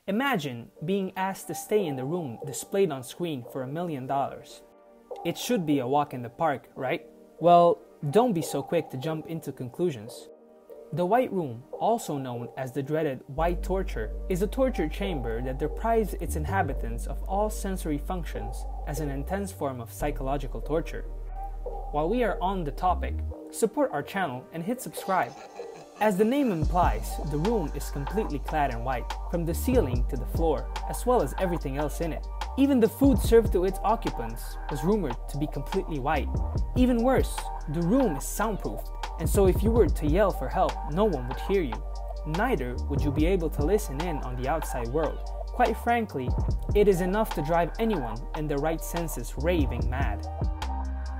Imagine being asked to stay in the room displayed on screen for $1 million. It should be a walk in the park, right? Well, don't be so quick to jump into conclusions. The White Room, also known as the dreaded White Torture, is a torture chamber that deprives its inhabitants of all sensory functions as an intense form of psychological torture. While we are on the topic, support our channel and hit subscribe. As the name implies, the room is completely clad in white, from the ceiling to the floor, as well as everything else in it. Even the food served to its occupants was rumored to be completely white. Even worse, the room is soundproof, and so if you were to yell for help, no one would hear you. Neither would you be able to listen in on the outside world. Quite frankly, it is enough to drive anyone in their right senses raving mad.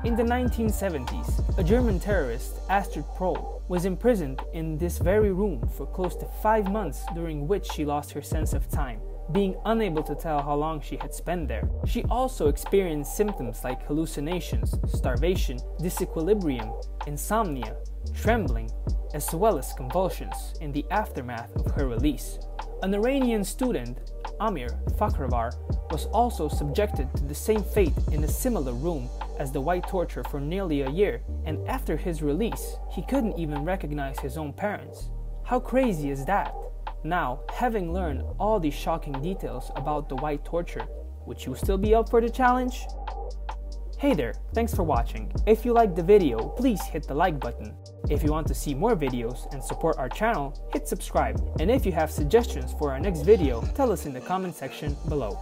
In the 1970s, a German terrorist, Astrid Prohl, was imprisoned in this very room for close to 5 months, during which she lost her sense of time, being unable to tell how long she had spent there. She also experienced symptoms like hallucinations, starvation, disequilibrium, insomnia, trembling, as well as convulsions in the aftermath of her release. An Iranian student, Amir Fakhravar, was also subjected to the same fate in a similar room as the White Torture for nearly a year, and after his release, he couldn't even recognize his own parents. How crazy is that? Now, having learned all these shocking details about the White Torture, would you still be up for the challenge? Hey there, thanks for watching. If you liked the video, please hit the like button. If you want to see more videos and support our channel, hit subscribe. And if you have suggestions for our next video, tell us in the comment section below.